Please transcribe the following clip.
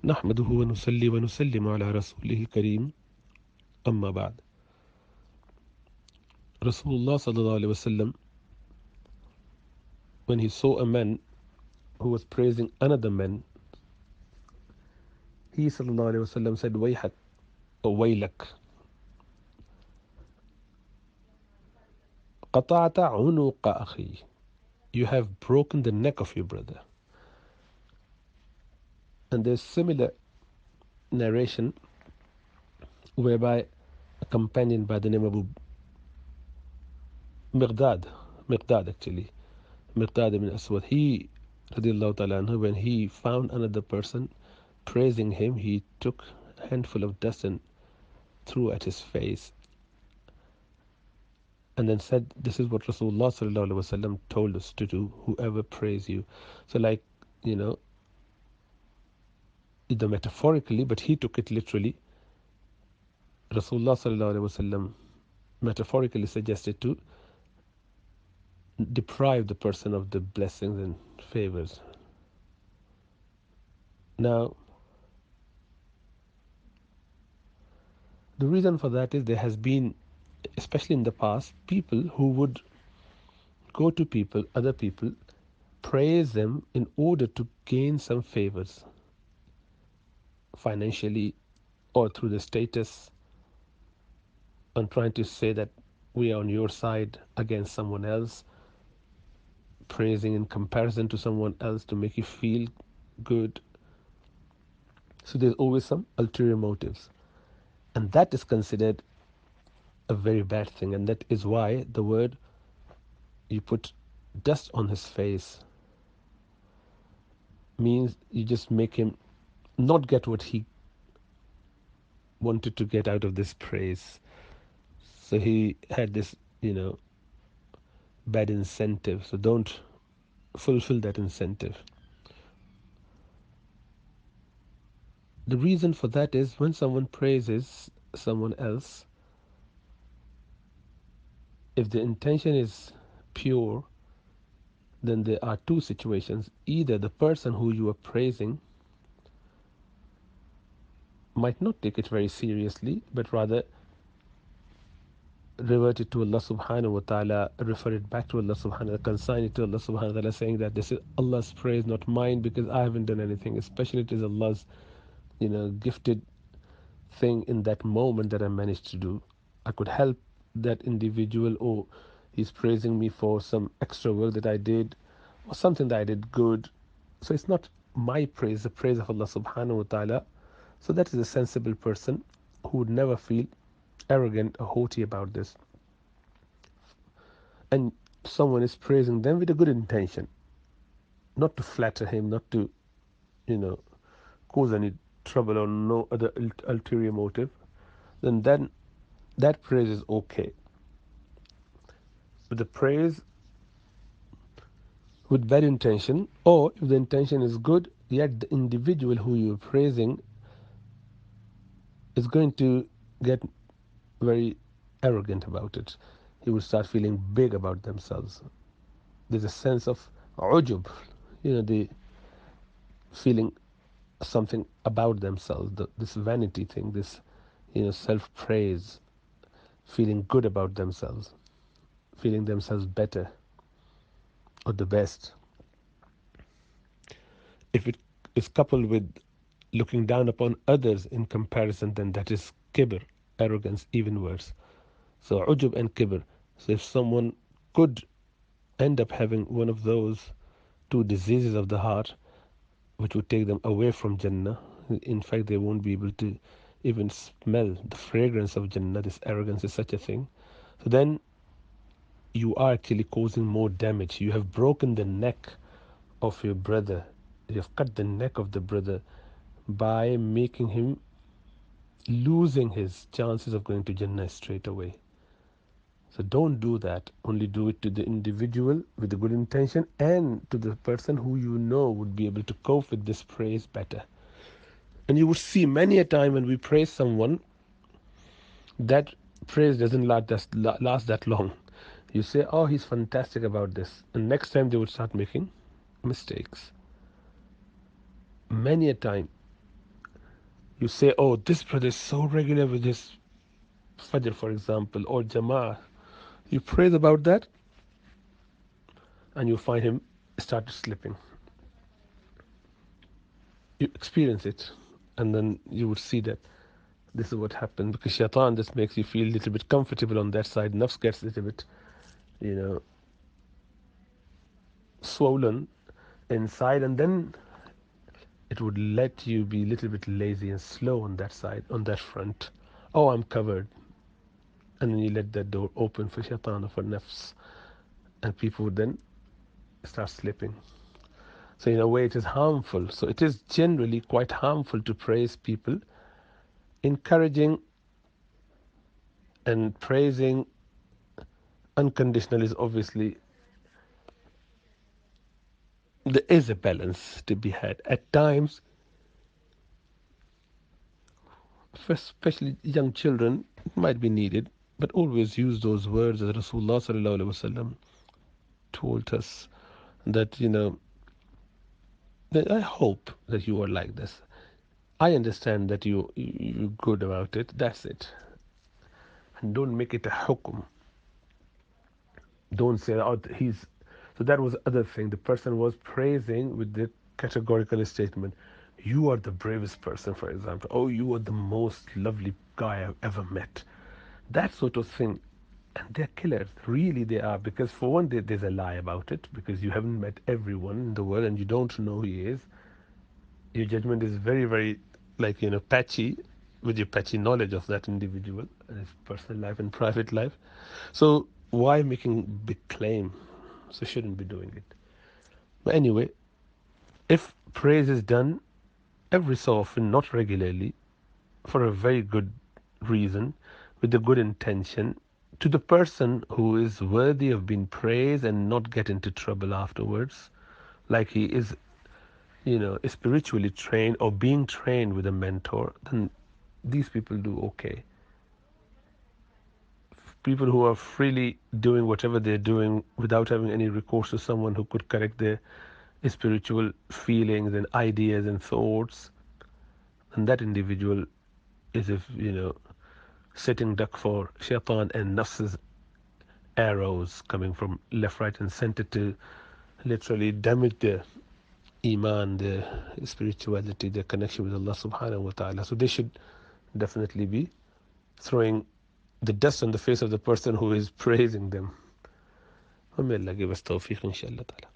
نحمده ونصلي ونسلم على رسوله الكريم أما بعد. Rasulullah sallallahu alaihi wasallam, when he saw a man who was praising another man, he sallallahu alaihi wasallam said, Wayhak or Waylak, qata'ata unuqa akhi. You have broken the neck of your brother. And there's similar narration whereby a companion by the name of Miqdad actually, Miqdad ibn Aswad, he, radiallahu ta'ala anhu, when he found another person praising him, he took a handful of dust and threw at his face and then said, this is what Rasulullah sallallahu alaihi wasallam told us to do, whoever praise you. So like, you know, either metaphorically, but he took it literally. Rasulullah sallallahu alaihi wasallam metaphorically suggested to deprive the person of the blessings and favors. Now, the reason for that is there has been, especially in the past, people who would go to people, other people, praise them in order to gain some favors, financially or through the status, and trying to say that we are on your side against someone else, praising in comparison to someone else to make you feel good. So there's always some ulterior motives. And that is considered a very bad thing. And that is why the word, you put dust on his face, means you just make him not get what he wanted to get out of this praise. So he had this, bad incentive. So don't fulfill that incentive. The reason for that is when someone praises someone else, if the intention is pure, then there are two situations. Either the person who you are praising might not take it very seriously, but rather revert it to Allah subhanahu wa ta'ala, refer it back to Allah subhanahu wa ta'ala, consign it to Allah subhanahu wa ta'ala, saying that this is Allah's praise, not mine, because I haven't done anything. Especially it is Allah's, gifted thing in that moment that I managed to do. I could help that individual, or he's praising me for some extra work that I did, or something that I did good. So it's not my praise, the praise of Allah subhanahu wa ta'ala. So that is a sensible person who would never feel arrogant or haughty about this. And someone is praising them with a good intention, not to flatter him, not to, cause any trouble or no other ulterior motive, then that praise is okay. But the praise with bad intention, or if the intention is good, yet the individual who you're praising is going to get very arrogant about it. He will start feeling big about themselves. There's a sense of ujub, the feeling something about themselves, this vanity thing, this, self-praise, feeling good about themselves, feeling themselves better or the best. If it is coupled with looking down upon others in comparison, then that is kibr, arrogance, even worse. So ujub and kibr. So if someone could end up having one of those two diseases of the heart, which would take them away from Jannah, in fact they won't be able to even smell the fragrance of Jannah. This arrogance is such a thing. So then you are actually causing more damage. You have broken the neck of your brother. You have cut the neck of the brother by making him losing his chances of going to Jannah straight away. So don't do that. Only do it to the individual with a good intention, and to the person who you know would be able to cope with this praise better. And you would see many a time when we praise someone, that praise doesn't last that long. You say, oh, he's fantastic about this. And next time they would start making mistakes. Many a time You say, oh, this brother is so regular with his Fajr, for example, or Jama'ah. You praise about that, and you find him started slipping. You experience it, and then you would see that this is what happened because shaitan just makes you feel a little bit comfortable on that side. Nafs gets a little bit, you know, swollen inside, and then it would let you be a little bit lazy and slow on that side, on that front. Oh, I'm covered. And then you let that door open for shaitan or for nafs, and people would then start slipping. So, in a way, it is harmful. So, it is generally quite harmful to praise people. Encouraging and praising unconditional is obviously, there is a balance to be had. At times, for especially young children, it might be needed, but always use those words as Rasulullah sallallahu alaihi wasallam told us that, that I hope that you are like this. I understand that you're good about it. That's it. And don't make it a hukum. Don't say, oh, he's. So that was the other thing. The person was praising with the categorical statement. You are the bravest person, for example. Oh, you are the most lovely guy I've ever met. That sort of thing. And they're killers. Really, they are. Because for one, there's a lie about it. Because you haven't met everyone in the world and you don't know who he is. Your judgment is very, very, like, patchy with your patchy knowledge of that individual and his personal life and private life. So why making big claim? So shouldn't be doing it. But anyway, if praise is done every so often, not regularly, for a very good reason, with a good intention, to the person who is worthy of being praised and not get into trouble afterwards, like he is, spiritually trained or being trained with a mentor, then these people do okay. People who are freely doing whatever they're doing without having any recourse to someone who could correct their spiritual feelings and ideas and thoughts, and that individual is, if sitting duck for shaitan and nafs's arrows coming from left, right, and center to literally damage their iman, their spirituality, their connection with Allah subhanahu wa ta'ala. So they should definitely be throwing the dust on the face of the person who is praising them. May Allah give us tawfiq, inshallah ta'ala.